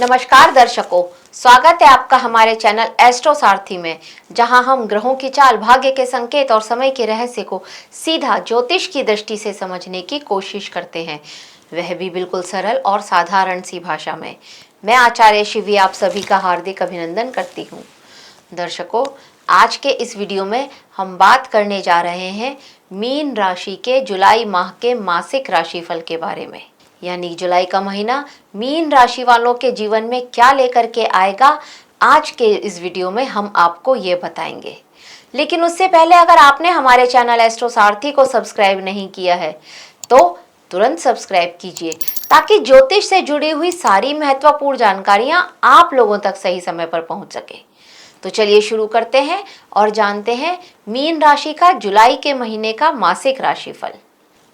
नमस्कार दर्शकों, स्वागत है आपका हमारे चैनल एस्ट्रो सारथी में, जहां हम ग्रहों की चाल, भाग्य के संकेत और समय के रहस्य को सीधा ज्योतिष की दृष्टि से समझने की कोशिश करते हैं, वह भी बिल्कुल सरल और साधारण सी भाषा में। मैं आचार्य शिवी आप सभी का हार्दिक अभिनंदन करती हूँ। दर्शकों, आज के इस वीडियो में हम बात करने जा रहे हैं मीन राशि के जुलाई माह के मासिक राशिफल के बारे में। यानी जुलाई का महीना मीन राशि वालों के जीवन में क्या लेकर के आएगा, आज के इस वीडियो में हम आपको ये बताएंगे। लेकिन उससे पहले अगर आपने हमारे चैनल एस्ट्रो सारथी को सब्सक्राइब नहीं किया है तो तुरंत सब्सक्राइब कीजिए, ताकि ज्योतिष से जुड़ी हुई सारी महत्वपूर्ण जानकारियां आप लोगों तक सही समय पर पहुंच सके। तो चलिए शुरू करते हैं और जानते हैं मीन राशि का जुलाई के महीने का मासिक राशिफल।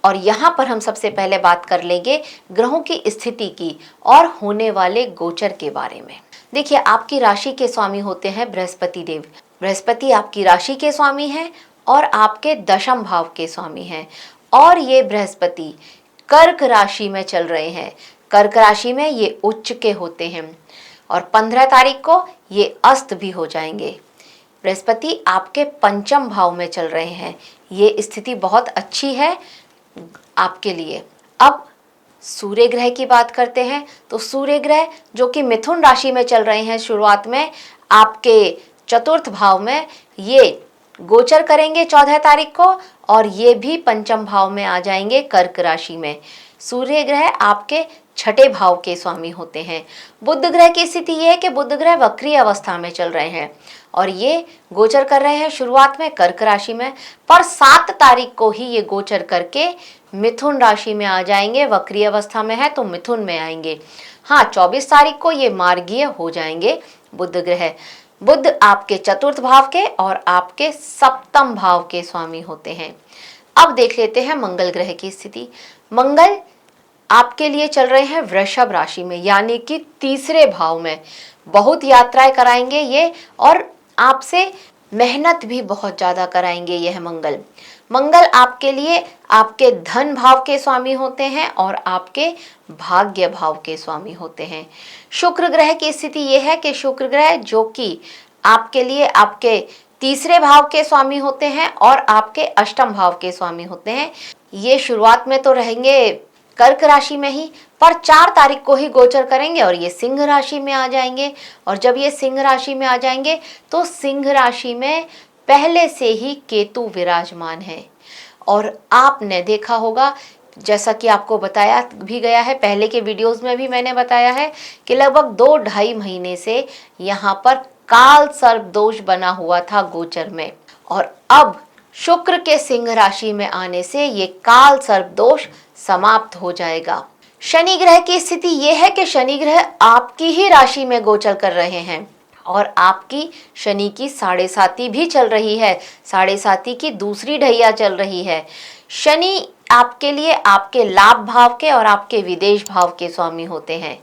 और यहाँ पर हम सबसे पहले बात कर लेंगे ग्रहों की स्थिति की और होने वाले गोचर के बारे में। देखिए, आपकी राशि के स्वामी होते हैं बृहस्पति देव। बृहस्पति आपकी राशि के स्वामी हैं और आपके दशम भाव के स्वामी हैं। और ये बृहस्पति कर्क राशि में चल रहे हैं। कर्क राशि में ये उच्च के होते हैं और 15 तारीख को ये अस्त भी हो जाएंगे। बृहस्पति आपके पंचम भाव में चल रहे हैं। ये स्थिति बहुत अच्छी है आपके लिए। अब सूर्य ग्रह की बात करते हैं तो सूर्य ग्रह जो कि मिथुन राशि में चल रहे हैं, शुरुआत में आपके चतुर्थ भाव में ये गोचर करेंगे 14 तारीख को, और ये भी पंचम भाव में आ जाएंगे कर्क राशि में। सूर्य ग्रह आपके छठे भाव के स्वामी होते हैं। बुध ग्रह की स्थिति यह है कि बुध ग्रह वक्री अवस्था में चल रहे हैं और ये गोचर कर रहे हैं शुरुआत में कर्क राशि में, पर 7 तारीख को ही ये गोचर करके मिथुन राशि में आ जाएंगे। वक्री अवस्था में है तो मिथुन में आएंगे। हाँ, 24 तारीख को ये मार्गीय हो जाएंगे बुध ग्रह। बुध आपके चतुर्थ भाव के और आपके सप्तम भाव के स्वामी होते हैं। अब देख लेते हैं मंगल ग्रह की स्थिति। मंगल आपके लिए चल रहे हैं वृषभ राशि में, यानी कि तीसरे भाव में। बहुत यात्राएं कराएंगे ये और आपसे मेहनत भी बहुत ज्यादा कराएंगे यह मंगल। मंगल आपके लिए आपके धन भाव के स्वामी होते हैं और आपके भाग्य भाव के स्वामी होते हैं। शुक्र ग्रह की स्थिति यह है कि शुक्र ग्रह जो कि आपके लिए आपके तीसरे भाव के स्वामी होते हैं और आपके अष्टम भाव के स्वामी होते हैं। ये शुरुआत में तो रहेंगे कर्क राशि में ही, पर 4 तारीख को ही गोचर करेंगे और ये सिंह राशि में आ जाएंगे। और जब ये सिंह राशि में आ जाएंगे तो सिंह राशि में पहले से ही केतु विराजमान है। और आपने देखा होगा, जैसा कि आपको बताया भी गया है, पहले के वीडियोस में भी मैंने बताया है कि लगभग 2-2.5 महीने से यहाँ पर काल सर्प दोष बना हुआ था गोचर में, और अब शुक्र के सिंह राशि में आने से ये काल सर्प दोष समाप्त हो जाएगा। शनि ग्रह की स्थिति यह है कि शनि ग्रह आपकी ही राशि में गोचर कर रहे हैं और आपकी शनि की 7.5 भी चल रही है। 7.5 की दूसरी ढैया चल रही है। शनि आपके लिए आपके लाभ भाव के और आपके विदेश भाव के स्वामी होते हैं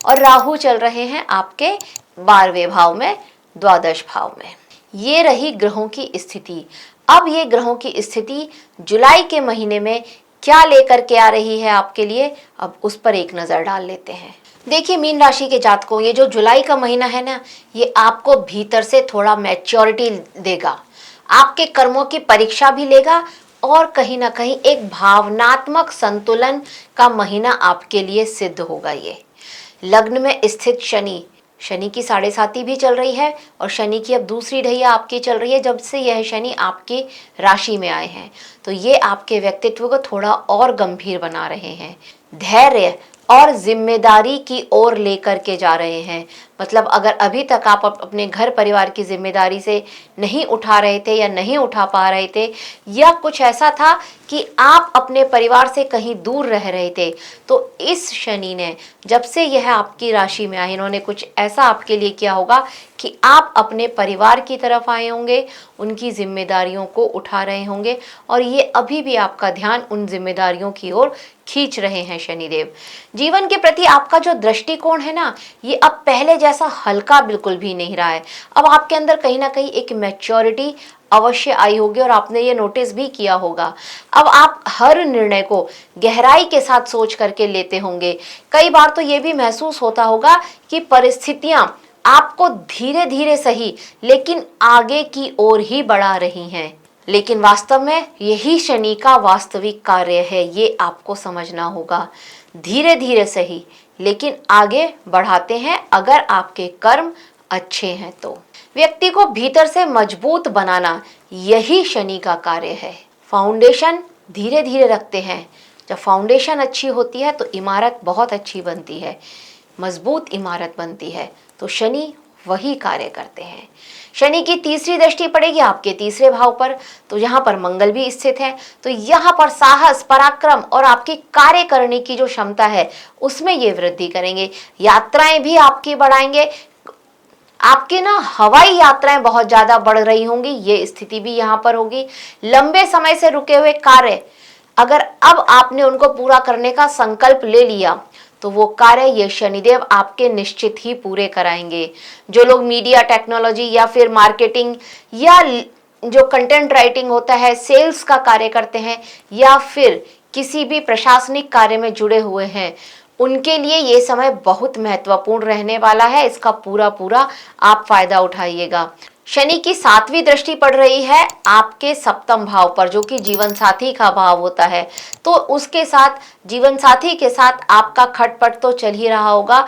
और राहु चल रहे हैं आपके 12वें भाव में, द्वादश भाव में। ये रही ग्रहों की स्थिति। अब ये ग्रहों की स्थिति जुलाई के महीने में क्या लेकर के आ रही है आपके लिए, अब उस पर एक नजर डाल लेते हैं। देखिए, मीन राशि के जातकों, ये जो जुलाई का महीना है ना, ये आपको भीतर से थोड़ा मैच्योरिटी देगा, आपके कर्मों की परीक्षा भी लेगा और कहीं ना कहीं एक भावनात्मक संतुलन का महीना आपके लिए सिद्ध होगा। ये लग्न में स्थित शनि की 7.5 भी चल रही है और शनि की अब दूसरी ढैया आपकी चल रही है जब से यह शनि आपकी राशि में आए हैं। तो ये आपके व्यक्तित्व को थोड़ा और गंभीर बना रहे हैं, धैर्य और जिम्मेदारी की ओर लेकर के जा रहे हैं। मतलब अगर अभी तक आप अपने घर परिवार की जिम्मेदारी से नहीं उठा रहे थे या नहीं उठा पा रहे थे, या कुछ ऐसा था कि आप अपने परिवार से कहीं दूर रह रहे थे, तो इस शनि ने जब से यह आपकी राशि में आए, इन्होंने कुछ ऐसा आपके लिए किया होगा कि आप अपने परिवार की तरफ आए होंगे, उनकी जिम्मेदारियों को उठा रहे होंगे और ये अभी भी आपका ध्यान उन जिम्मेदारियों की ओर खींच रहे हैं शनिदेव। जीवन के प्रति आपका जो दृष्टिकोण है ना, ये अब पहले जैसा हल्का बिल्कुल भी नहीं रहा है। अब आपके अंदर कहीं ना कहीं एक मैच्योरिटी अवश्य आई होगी और आपने ये नोटिस भी किया होगा। अब आप हर निर्णय को गहराई के साथ सोच करके लेते होंगे। कई बार तो ये भी महसूस होता होगा कि परिस्थितियां आपको धीरे धीरे सही लेकिन आगे की ओर ही बढ़ा रही हैं। लेकिन वास्तव में यही शनि का वास्तविक कार्य है, ये आपको समझना होगा। धीरे धीरे सही लेकिन आगे बढ़ाते हैं अगर आपके कर्म अच्छे हैं तो। व्यक्ति को भीतर से मजबूत बनाना यही शनि का कार्य है। फाउंडेशन धीरे धीरे रखते हैं। जब फाउंडेशन अच्छी होती है तो इमारत बहुत अच्छी बनती है, मजबूत इमारत बनती है। तो शनि वही कार्य करते हैं। शनि की तीसरी दृष्टि पड़ेगी आपके तीसरे भाव पर, तो यहाँ पर मंगल भी स्थित है। तो यहाँ पर साहस, पराक्रम और आपकी कार्य करने की जो क्षमता है उसमें ये वृद्धि करेंगे। यात्राएं भी आपकी बढ़ाएंगे। आपकी ना हवाई यात्राएं बहुत ज्यादा बढ़ रही होंगी, ये स्थिति भी यहाँ पर होगी। लंबे समय से रुके हुए कार्य अगर अब आपने उनको पूरा करने का संकल्प ले लिया तो वो कार्य ये शनिदेव आपके निश्चित ही पूरे कराएंगे। जो लोग मीडिया टेक्नोलॉजी या फिर मार्केटिंग या जो कंटेंट राइटिंग होता है, सेल्स का कार्य करते हैं या फिर किसी भी प्रशासनिक कार्य में जुड़े हुए हैं, उनके लिए ये समय बहुत महत्वपूर्ण रहने वाला है। इसका पूरा पूरा आप फायदा उठाइएगा। शनि की 7वीं दृष्टि पड़ रही है आपके सप्तम भाव पर, जो कि जीवन साथी का भाव होता है। तो उसके साथ, जीवन साथी के साथ आपका खटपट तो चल ही रहा होगा,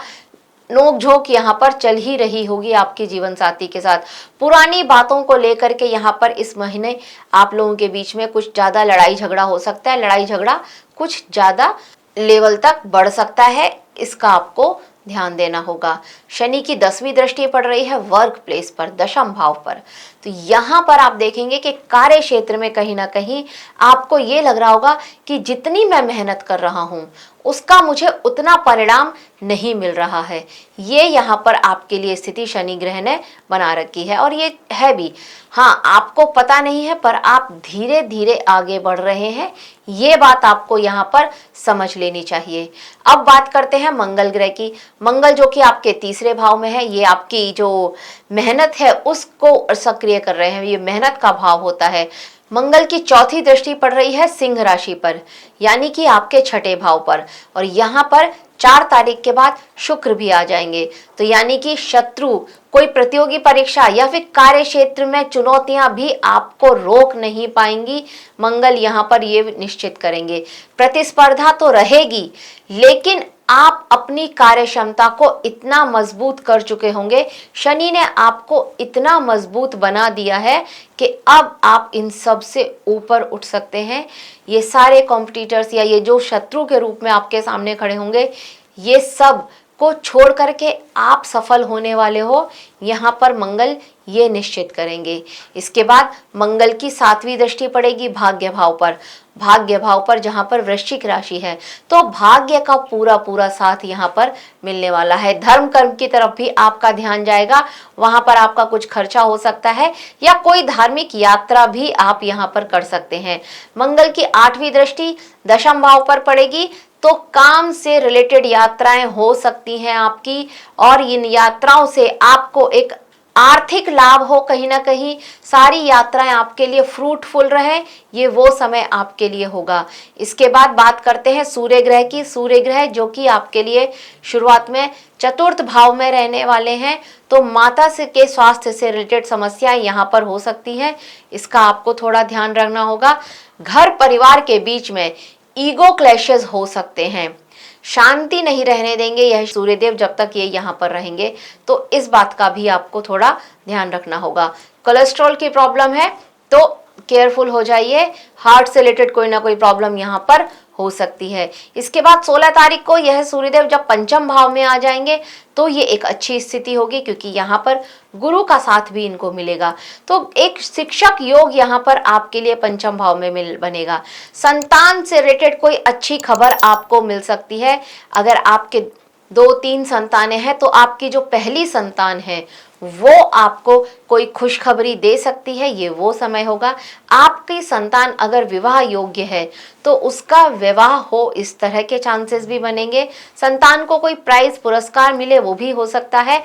नोक झोंक यहाँ पर चल ही रही होगी आपके जीवन साथी के साथ। पुरानी बातों को लेकर के यहाँ पर इस महीने आप लोगों के बीच में कुछ ज्यादा लड़ाई झगड़ा हो सकता है। लड़ाई झगड़ा कुछ ज्यादा लेवल तक बढ़ सकता है, इसका आपको ध्यान देना होगा। शनि की 10वीं दृष्टि पड़ रही है वर्क प्लेस पर, दशम भाव पर। तो यहाँ पर आप देखेंगे कि कार्य क्षेत्र में कहीं ना कहीं आपको ये लग रहा होगा कि जितनी मैं मेहनत कर रहा हूँ उसका मुझे उतना परिणाम नहीं मिल रहा है। ये यहाँ पर आपके लिए स्थिति शनि ग्रह ने बना रखी है और ये है भी। हाँ, आपको पता नहीं है पर आप धीरे धीरे आगे बढ़ रहे हैं, ये बात आपको यहाँ पर समझ लेनी चाहिए। अब बात करते हैं मंगल ग्रह की। मंगल जो कि आपके तीसरे भाव में है, ये आपकी जो मेहनत है उसको सक्रिय कर रहे हैं, ये मेहनत का भाव होता है। मंगल की 4थी दृष्टि पड़ रही है सिंह राशि पर, यानी कि आपके छठे भाव पर, और यहाँ पर 4 तारीख के बाद शुक्र भी आ जाएंगे। तो यानी कि शत्रु, कोई प्रतियोगी परीक्षा या फिर कार्य क्षेत्र में चुनौतियां भी आपको रोक नहीं पाएंगी। मंगल यहाँ पर ये निश्चित करेंगे। प्रतिस्पर्धा तो रहेगी लेकिन आप अपनी कार्य क्षमता को इतना मजबूत कर चुके होंगे, शनि ने आपको इतना मजबूत बना दिया है कि अब आप इन सब से ऊपर उठ सकते हैं। ये सारे कॉम्पिटिटर्स या ये जो शत्रु के रूप में आपके सामने खड़े होंगे, ये सब को छोड़ करके आप सफल होने वाले हो, यहाँ पर मंगल ये निश्चित करेंगे। इसके बाद मंगल की 7वीं दृष्टि पड़ेगी भाग्य भाव पर, भाग्य भाव पर जहाँ पर वृश्चिक राशि है। तो भाग्य का पूरा पूरा साथ यहाँ पर मिलने वाला है। धर्म कर्म की तरफ भी आपका ध्यान जाएगा, वहां पर आपका कुछ खर्चा हो सकता है या कोई धार्मिक यात्रा भी आप यहाँ पर कर सकते हैं। मंगल की 8वीं दृष्टि दशम भाव पर पड़ेगी, तो काम से रिलेटेड यात्राएं हो सकती हैं आपकी, और इन यात्राओं से आपको एक आर्थिक लाभ हो, कहीं ना कहीं सारी यात्राएं आपके लिए फ्रूटफुल रहे, ये वो समय आपके लिए होगा। इसके बाद बात करते हैं सूर्य ग्रह की। सूर्य ग्रह जो कि आपके लिए शुरुआत में चतुर्थ भाव में रहने वाले हैं, तो माता से के स्वास्थ्य से रिलेटेड समस्याएं यहाँ पर हो सकती हैं, इसका आपको थोड़ा ध्यान रखना होगा। घर परिवार के बीच में ईगो क्लैशेस हो सकते हैं, शांति नहीं रहने देंगे यह सूर्यदेव जब तक ये यहाँ पर रहेंगे, तो इस बात का भी आपको थोड़ा ध्यान रखना होगा। कोलेस्ट्रॉल की प्रॉब्लम है तो केयरफुल हो जाइए, हार्ट से रिलेटेड कोई ना कोई प्रॉब्लम यहाँ पर हो सकती है। इसके बाद 16 तारीख को यह सूर्यदेव जब पंचम भाव में आ जाएंगे तो ये एक अच्छी स्थिति होगी, क्योंकि यहाँ पर गुरु का साथ भी इनको मिलेगा। तो एक शिक्षक योग यहाँ पर आपके लिए पंचम भाव में बनेगा। संतान से रिलेटेड कोई अच्छी खबर आपको मिल सकती है। अगर आपके 2-3 संतानें हैं तो आपकी जो पहली संतान है वो आपको कोई खुशखबरी दे सकती है, ये वो समय होगा। आपकी संतान अगर विवाह योग्य है तो उसका विवाह हो, इस तरह के चांसेस भी बनेंगे। संतान को कोई प्राइज पुरस्कार मिले, वो भी हो सकता है।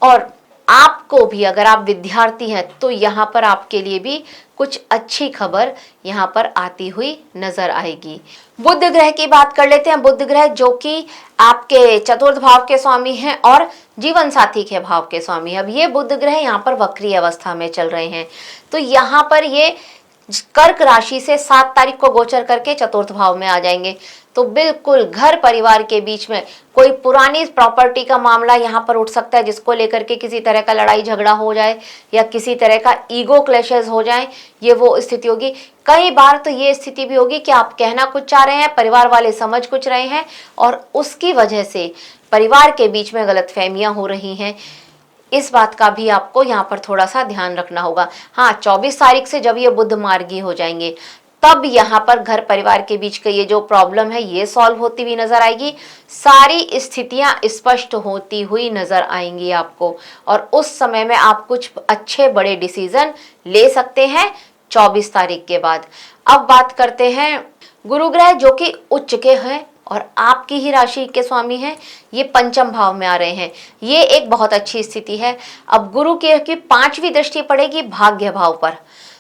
और आपको भी, अगर आप विद्यार्थी हैं तो यहाँ पर आपके लिए भी कुछ अच्छी खबर यहाँ पर आती हुई नजर आएगी। बुध ग्रह की बात कर लेते हैं। बुध ग्रह जो कि आपके चतुर्थ भाव के स्वामी हैं और जीवन साथी के भाव के स्वामी हैं। अब ये बुध ग्रह यहाँ पर वक्री अवस्था में चल रहे हैं, तो यहाँ पर ये कर्क राशि से 7 तारीख को गोचर करके चतुर्थ भाव में आ जाएंगे। तो बिल्कुल घर परिवार के बीच में कोई पुरानी प्रॉपर्टी का मामला यहाँ पर उठ सकता है, जिसको लेकर के किसी तरह का लड़ाई झगड़ा हो जाए या किसी तरह का ईगो क्लैशेस हो जाए, ये वो स्थिति होगी। कई बार तो ये स्थिति भी होगी कि आप कहना कुछ चाह रहे हैं, परिवार वाले समझ कुछ रहे हैं और उसकी वजह से परिवार के बीच में गलतफहमियां हो रही हैं। इस बात का भी आपको यहाँ पर थोड़ा सा ध्यान रखना होगा। हाँ, 24 तारीख से जब ये बुध मार्गी हो जाएंगे तब यहाँ पर घर परिवार के बीच का ये जो प्रॉब्लम है ये सॉल्व होती हुई नजर आएगी। सारी स्थितियां स्पष्ट होती हुई नजर आएंगी आपको, और उस समय में आप कुछ अच्छे बड़े डिसीजन ले सकते हैं 24 तारीख के बाद। अब बात करते हैं गुरु ग्रह जो कि उच्च के हैं और आपकी ही राशि के स्वामी हैं, ये पंचम भाव में आ रहे हैं। ये एक बहुत अच्छी स्थिति है। अब गुरु की 5वीं दृष्टि पड़ेगी भाग्य भाव पर,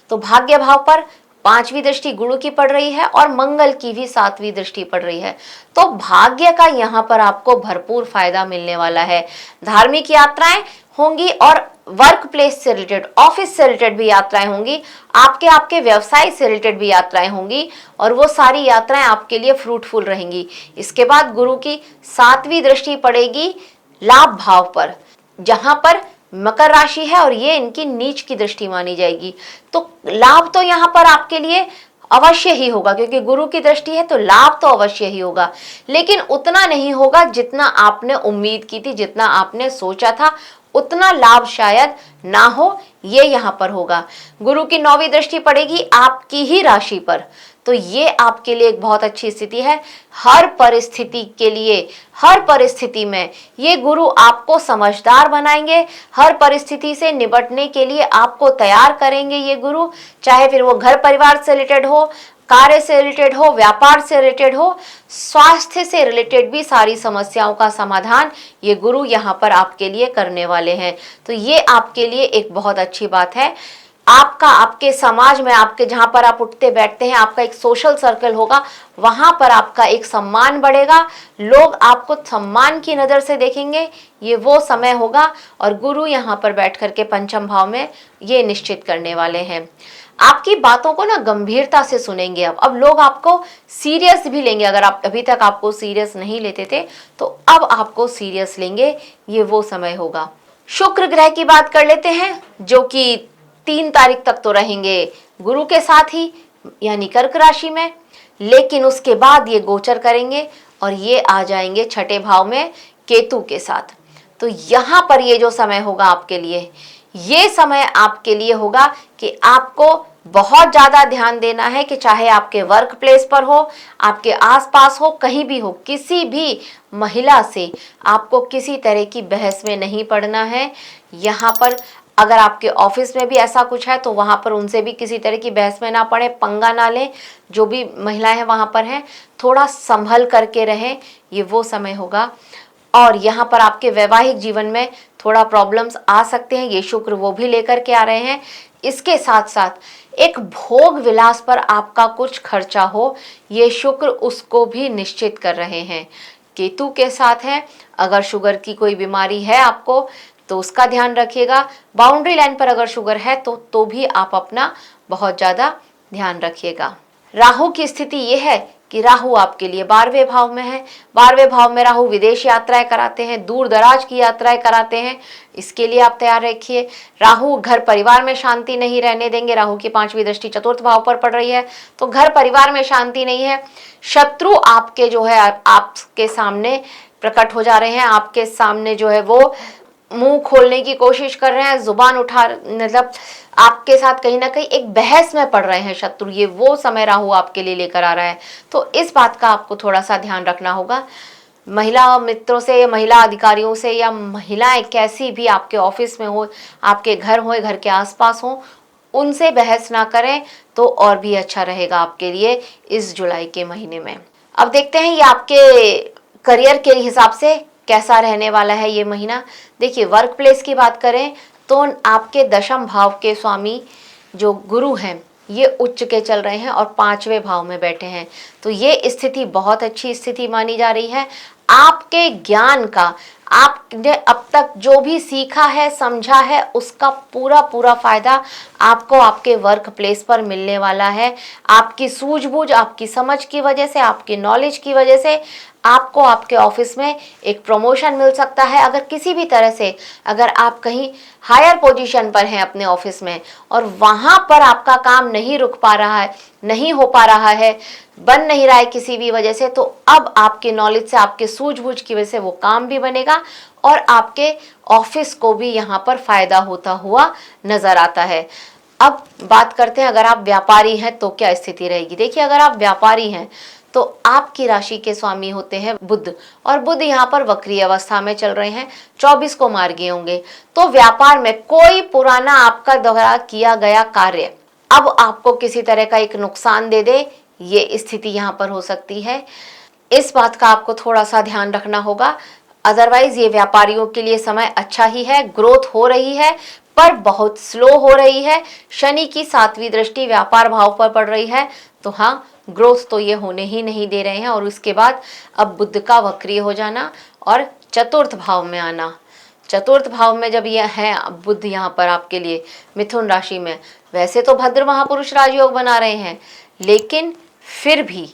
तो भाग्य भाव पर 5वीं दृष्टि गुरु की पड़ रही है और मंगल की भी 7वीं दृष्टि पड़ रही है। तो भाग्य का यहाँ पर आपको भरपूर फायदा मिलने वाला है। धार्मिक यात्राएं होंगी और वर्क प्लेस से रिलेटेड, ऑफिस से रिलेटेड भी यात्राएं होंगी, आपके व्यवसाय से रिलेटेड भी यात्राएं होंगी और वो सारी यात्राएं आपके लिए फ्रूटफुल रहेंगी। इसके बाद गुरु की 7वीं दृष्टि पड़ेगी लाभ भाव पर, जहां पर मकर राशि है और ये इनकी नीच की दृष्टि मानी जाएगी। तो लाभ तो यहाँ पर आपके लिए अवश्य ही होगा, क्योंकि गुरु की दृष्टि है तो लाभ तो अवश्य ही होगा, लेकिन उतना नहीं होगा जितना आपने उम्मीद की थी, जितना आपने सोचा था उतना लाभ शायद ना हो, ये यहाँ पर होगा। गुरु की 9वीं दृष्टि पड़ेगी आपकी ही राशि पर, तो ये आपके लिए एक बहुत अच्छी स्थिति है। हर परिस्थिति के लिए, हर परिस्थिति में ये गुरु आपको समझदार बनाएंगे, हर परिस्थिति से निपटने के लिए आपको तैयार करेंगे ये गुरु, चाहे फिर वो घर परिवार से रिलेटेड हो, कार्य से रिलेटेड हो, व्यापार से रिलेटेड हो, स्वास्थ्य से रिलेटेड भी सारी समस्याओं का समाधान ये गुरु यहाँ पर आपके लिए करने वाले हैं। तो ये आपके लिए एक बहुत अच्छी बात है। आपका, आपके समाज में, आपके जहां पर आप उठते बैठते हैं, आपका एक सोशल सर्कल होगा, वहां पर आपका एक सम्मान बढ़ेगा, लोग आपको सम्मान की नजर से देखेंगे, ये वो समय होगा। और गुरु यहाँ पर बैठ करके पंचम भाव में ये निश्चित करने वाले हैं। आपकी बातों को ना गंभीरता से सुनेंगे। अब लोग आपको सीरियस भी लेंगे। अगर आप अभी तक आपको सीरियस नहीं लेते थे तो अब आपको सीरियस लेंगे, ये वो समय होगा। शुक्र ग्रह की बात कर लेते हैं जो कि 3 तारीख तक तो रहेंगे गुरु के साथ ही, यानी कर्क राशि में, लेकिन उसके बाद ये गोचर करेंगे और ये आ जाएंगे 6ठे भाव में केतु के साथ। तो यहाँ पर ये जो समय होगा आपके लिए, ये समय आपके लिए होगा कि आपको बहुत ज्यादा ध्यान देना है कि चाहे आपके वर्क प्लेस पर हो, आपके आसपास हो, कहीं भी हो, किसी भी महिला से आपको किसी तरह की बहस में नहीं पड़ना है। यहाँ पर अगर आपके ऑफिस में भी ऐसा कुछ है तो वहां पर उनसे भी किसी तरह की बहस में ना पड़े, पंगा ना लें। जो भी महिलाएं हैं वहां पर हैं, थोड़ा संभल करके रहें, ये वो समय होगा। और यहाँ पर आपके वैवाहिक जीवन में थोड़ा प्रॉब्लम्स आ सकते हैं, ये शुक्र वो भी लेकर के आ रहे हैं। इसके साथ साथ एक भोग विलास पर आपका कुछ खर्चा हो, ये शुक्र उसको भी निश्चित कर रहे हैं। केतु के साथ है, अगर शुगर की कोई बीमारी है आपको तो उसका ध्यान रखिएगा। बाउंड्री लाइन पर अगर शुगर है तो भी आप अपना बहुत ज्यादा ध्यान रखिएगा। राहु की स्थिति ये है कि राहु आपके लिए 12वें भाव में है। 12वें भाव में राहु विदेश यात्राएं कराते हैं, दूर दराज की यात्राएं कराते हैं, इसके लिए आप तैयार रखिए। राहु घर परिवार में शांति नहीं रहने देंगे। राहु की 5वीं दृष्टि चतुर्थ भाव पर पड़ रही है, तो घर परिवार में शांति नहीं है। शत्रु आपके जो है आपके सामने प्रकट हो जा रहे हैं, आपके सामने जो है वो मुंह खोलने की कोशिश कर रहे हैं, जुबान उठा, मतलब आपके साथ कहीं ना कहीं एक बहस में पड़ रहे हैं शत्रु। ये वो समय राहु आपके लिए लेकर आ रहा है, तो इस बात का आपको थोड़ा सा ध्यान रखना होगा। महिला मित्रों से या महिला अधिकारियों से या महिलाएं कैसी भी आपके ऑफिस में हो, आपके घर हो, घर के आसपास हो, उनसे बहस ना करें तो और भी अच्छा रहेगा आपके लिए इस जुलाई के महीने में। अब देखते हैं ये आपके करियर के हिसाब से कैसा रहने वाला है ये महीना। देखिए, वर्क प्लेस की बात करें तो आपके दशम भाव के स्वामी जो गुरु हैं ये उच्च के चल रहे हैं और 5वें भाव में बैठे हैं। तो ये स्थिति बहुत अच्छी स्थिति मानी जा रही है। आपके ज्ञान का, आपने अब तक जो भी सीखा है, समझा है, उसका पूरा पूरा फायदा आपको आपके वर्क प्लेस पर मिलने वाला है। आपकी सूझबूझ, आपकी समझ की वजह से, आपकी नॉलेज की वजह से आपको आपके ऑफिस में एक प्रमोशन मिल सकता है। अगर किसी भी तरह से अगर आप कहीं हायर पोजीशन पर हैं अपने ऑफिस में और वहां पर आपका काम नहीं रुक पा रहा है, नहीं हो पा रहा है, बन नहीं रहा है किसी भी वजह से, तो अब आपके नॉलेज से, आपके सूझबूझ की वजह से वो काम भी बनेगा और आपके ऑफिस को भी यहाँ पर फायदा होता हुआ नजर आता है। अब बात करते हैं अगर आप व्यापारी हैं तो क्या स्थिति रहेगी। देखिए, अगर आप व्यापारी हैं तो आपकी राशि के स्वामी होते हैं बुध, और बुध यहाँ पर वक्री अवस्था में चल रहे हैं, 24 को मार्गी होंगे। तो व्यापार में कोई पुराना आपका द्वारा किया गया कार्य अब आपको किसी तरह का एक नुकसान दे दे, ये स्थिति यहाँ पर हो सकती है। इस बात का आपको थोड़ा सा ध्यान रखना होगा। अदरवाइज ये व्यापारियों के लिए समय अच्छा ही है, ग्रोथ हो रही है पर बहुत स्लो हो रही है। शनि की 7वीं दृष्टि व्यापार भाव पर पड़ रही है, तो हाँ, ग्रोथ तो ये होने ही नहीं दे रहे हैं। और उसके बाद अब बुध का वक्री हो जाना और चतुर्थ भाव में आना। चतुर्थ भाव में जब यह है बुध यहाँ पर आपके लिए मिथुन राशि में, वैसे तो भद्र महापुरुष राजयोग बना रहे हैं, लेकिन फिर भी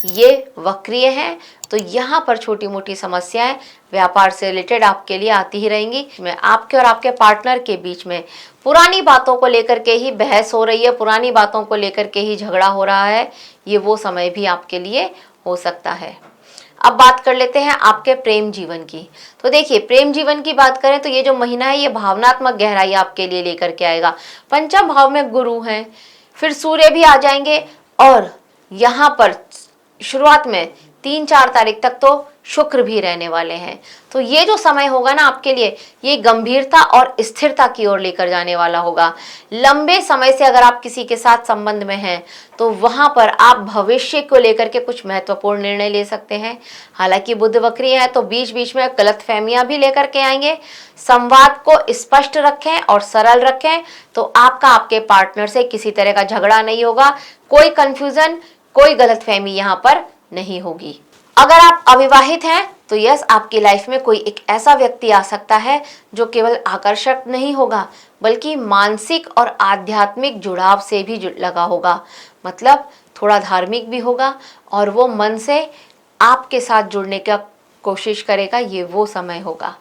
ये वक्रीय हैं, तो यहाँ पर छोटी मोटी समस्याएं व्यापार से रिलेटेड आपके लिए आती ही रहेंगी। मैं आपके और आपके पार्टनर के बीच में पुरानी बातों को लेकर के ही बहस हो रही है, पुरानी बातों को लेकर के ही झगड़ा हो रहा है, ये वो समय भी आपके लिए हो सकता है। अब बात कर लेते हैं आपके प्रेम जीवन की। तो देखिए, प्रेम जीवन की बात करें तो ये जो महीना है ये भावनात्मक गहराई आपके लिए लेकर के आएगा। पंचम भाव में गुरु हैं, फिर सूर्य भी आ जाएंगे और यहाँ पर शुरुआत में 3-4 तारीख तक तो शुक्र भी रहने वाले हैं। तो ये जो समय होगा ना आपके लिए, ये गंभीरता और स्थिरता की ओर लेकर जाने वाला होगा। लंबे समय से अगर आप किसी के साथ संबंध में हैं तो वहां पर आप भविष्य को लेकर के कुछ महत्वपूर्ण निर्णय ले सकते हैं। हालांकि बुध वक्री है तो बीच बीच में गलतफहमियां भी लेकर के आएंगे। संवाद को स्पष्ट रखें और सरल रखें तो आपका आपके पार्टनर से किसी तरह का झगड़ा नहीं होगा, कोई कंफ्यूजन, कोई गलतफहमी यहाँ पर नहीं होगी। अगर आप अविवाहित हैं तो यस, आपकी लाइफ में कोई एक ऐसा व्यक्ति आ सकता है जो केवल आकर्षक नहीं होगा बल्कि मानसिक और आध्यात्मिक जुड़ाव से भी लगा होगा। मतलब थोड़ा धार्मिक भी होगा और वो मन से आपके साथ जुड़ने का कोशिश करेगा, ये वो समय होगा।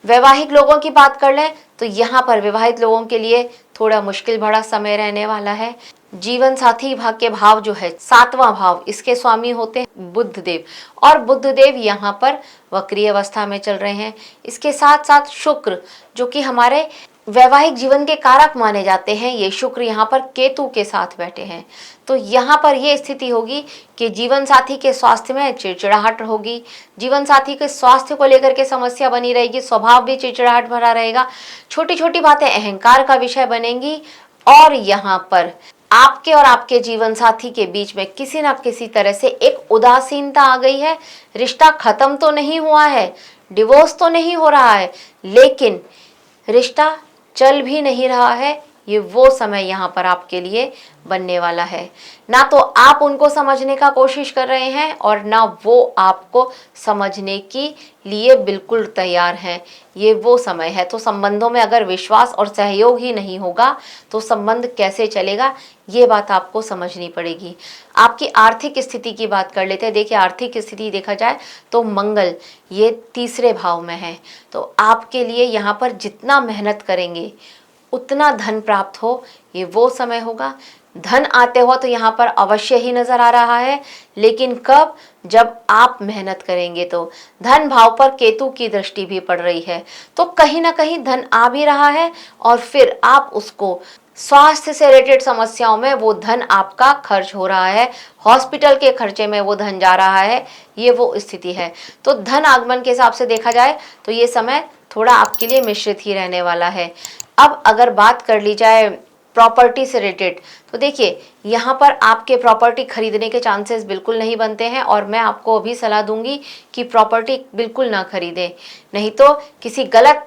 वैवाहिक लोगों की बात कर लें तो यहाँ पर विवाहित लोगों के लिए थोड़ा मुश्किल भरा समय रहने वाला है। जीवन साथी भाग के भाव जो है 7वां भाव, इसके स्वामी होते हैं बुध देव, और बुध देव यहाँ पर वक्री अवस्था में चल रहे हैं। इसके साथ साथ शुक्र जो कि हमारे वैवाहिक जीवन के कारक माने जाते हैं, ये शुक्र यहाँ पर केतु के साथ बैठे हैं। तो यहाँ पर ये स्थिति होगी कि जीवन साथी के स्वास्थ्य में चिड़चिड़ाहट होगी, जीवन साथी के स्वास्थ्य को लेकर के समस्या बनी रहेगी, स्वभाव भी चिड़चिड़ाहट भरा रहेगा, छोटी छोटी बातें अहंकार का विषय बनेंगी और यहाँ पर आपके और आपके जीवन साथी के बीच में किसी न किसी तरह से एक उदासीनता आ गई है। रिश्ता खत्म तो नहीं हुआ है, डिवोर्स तो नहीं हो रहा है, लेकिन रिश्ता चल भी नहीं रहा है। ये वो समय यहाँ पर आपके लिए बनने वाला है। ना तो आप उनको समझने का कोशिश कर रहे हैं और ना वो आपको समझने के लिए बिल्कुल तैयार हैं। ये वो समय है। तो संबंधों में अगर विश्वास और सहयोग ही नहीं होगा तो संबंध कैसे चलेगा, ये बात आपको समझनी पड़ेगी। आपकी आर्थिक स्थिति की बात कर लेते हैं। देखिए, आर्थिक स्थिति देखा जाए तो मंगल ये 3रे भाव में है, तो आपके लिए यहाँ पर जितना मेहनत करेंगे उतना धन प्राप्त हो, ये वो समय होगा। धन आते हो तो यहाँ पर अवश्य ही नजर आ रहा है, लेकिन कब, जब आप मेहनत करेंगे। तो धन भाव पर केतु की दृष्टि भी पड़ रही है, तो कहीं ना कहीं धन आ भी रहा है और फिर आप उसको स्वास्थ्य से रिलेटेड समस्याओं में वो धन आपका खर्च हो रहा है, हॉस्पिटल के खर्चे में वो धन जा रहा है, ये वो स्थिति है। तो धन आगमन के हिसाब से देखा जाए तो ये समय थोड़ा आपके लिए मिश्रित ही रहने वाला है। अब अगर बात कर ली जाए प्रॉपर्टी से रिलेटेड, तो देखिए यहाँ पर आपके प्रॉपर्टी खरीदने के चांसेस बिल्कुल नहीं बनते हैं, और मैं आपको अभी सलाह दूंगी कि प्रॉपर्टी बिल्कुल ना खरीदें, नहीं तो किसी गलत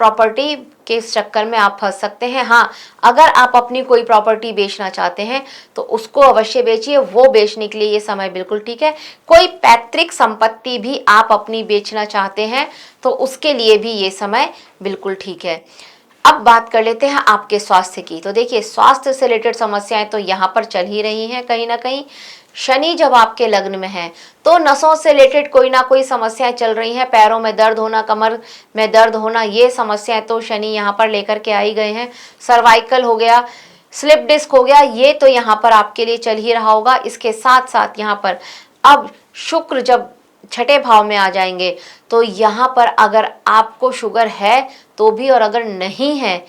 प्रॉपर्टी के चक्कर में आप फंस सकते हैं। हाँ, अगर आप अपनी कोई प्रॉपर्टी बेचना चाहते हैं तो उसको अवश्य बेचिए, वो बेचने के लिए ये समय बिल्कुल ठीक है। कोई पैतृक संपत्ति भी आप अपनी बेचना चाहते हैं तो उसके लिए भी ये समय बिल्कुल ठीक है। अब बात कर लेते हैं आपके स्वास्थ्य की। तो देखिए स्वास्थ्य से रिलेटेड समस्याएं तो यहाँ पर चल ही रही हैं कहीं ना कहीं। शनि जब आपके लग्न में है तो नसों से रिलेटेड कोई ना कोई समस्याएं चल रही हैं, पैरों में दर्द होना, कमर में दर्द होना, ये समस्याएं तो शनि यहाँ पर लेकर के आई गए हैं। सर्वाइकल हो गया, स्लिप डिस्क हो गया, ये तो यहाँ पर आपके लिए चल ही रहा होगा। इसके साथ साथ यहाँ पर अब शुक्र जब छठे भाव में आ जाएंगे तो यहाँ पर अगर आपको शुगर है तो भी, और अगर नहीं है,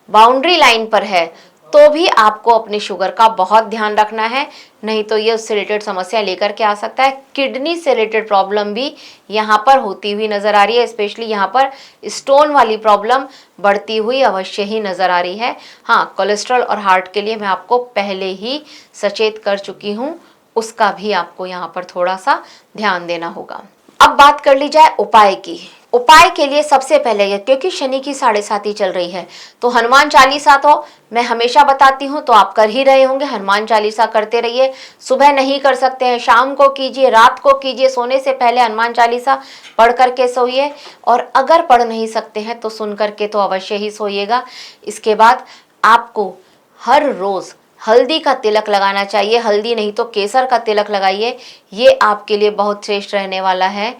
बाउंड्री लाइन पर है, तो भी आपको अपनी शुगर का बहुत ध्यान रखना है, नहीं तो ये उससे रिलेटेड समस्या लेकर के आ सकता है। किडनी से रिलेटेड प्रॉब्लम भी यहाँ पर होती हुई नजर आ रही है, स्पेशली यहाँ पर स्टोन वाली प्रॉब्लम बढ़ती हुई अवश्य ही नजर आ रही है। हाँ, कोलेस्ट्रॉल और हार्ट के लिए मैं आपको पहले ही सचेत कर चुकी हूँ, उसका भी आपको यहाँ पर थोड़ा सा ध्यान देना होगा। अब बात कर ली जाए उपाय की। उपाय के लिए सबसे पहले, क्योंकि शनि की 7.5 चल रही है, तो हनुमान चालीसा तो मैं हमेशा बताती हूँ, तो आप कर ही रहे होंगे। हनुमान चालीसा करते रहिए। सुबह नहीं कर सकते हैं, शाम को कीजिए, रात को कीजिए, सोने से पहले हनुमान चालीसा पढ़ करके सोइए, और अगर पढ़ नहीं सकते हैं तो सुन करके तो अवश्य ही सोइएगा। इसके बाद आपको हर रोज हल्दी का तिलक लगाना चाहिए, हल्दी नहीं तो केसर का तिलक लगाइए, ये आपके लिए बहुत श्रेष्ठ रहने वाला है।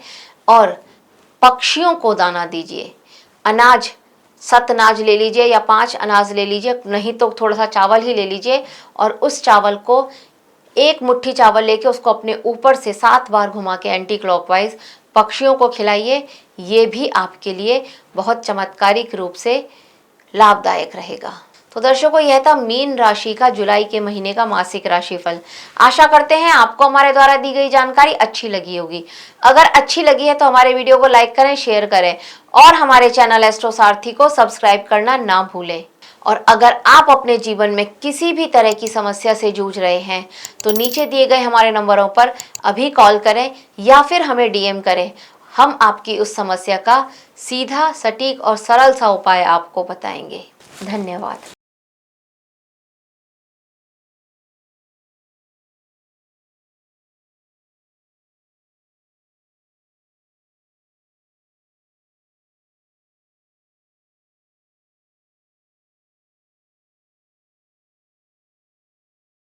और पक्षियों को दाना दीजिए, अनाज 7 अनाज ले लीजिए या 5 अनाज ले लीजिए, नहीं तो थोड़ा सा चावल ही ले लीजिए, और उस चावल को, एक मुट्ठी चावल लेके उसको अपने ऊपर से 7 बार घुमा के एंटी क्लॉकवाइज पक्षियों को खिलाइए। ये भी आपके लिए बहुत चमत्कारिक रूप से लाभदायक रहेगा। तो दर्शकों, यह था मीन राशि का जुलाई के महीने का मासिक राशिफल। आशा करते हैं आपको हमारे द्वारा दी गई जानकारी अच्छी लगी होगी। अगर अच्छी लगी है तो हमारे वीडियो को लाइक करें, शेयर करें, और हमारे चैनल एस्ट्रो सारथी को सब्सक्राइब करना ना भूलें। और अगर आप अपने जीवन में किसी भी तरह की समस्या से जूझ रहे हैं तो नीचे दिए गए हमारे नंबरों पर अभी कॉल करें या फिर हमें DM करें। हम आपकी उस समस्या का सीधा, सटीक और सरल सा उपाय आपको बताएंगे। धन्यवाद।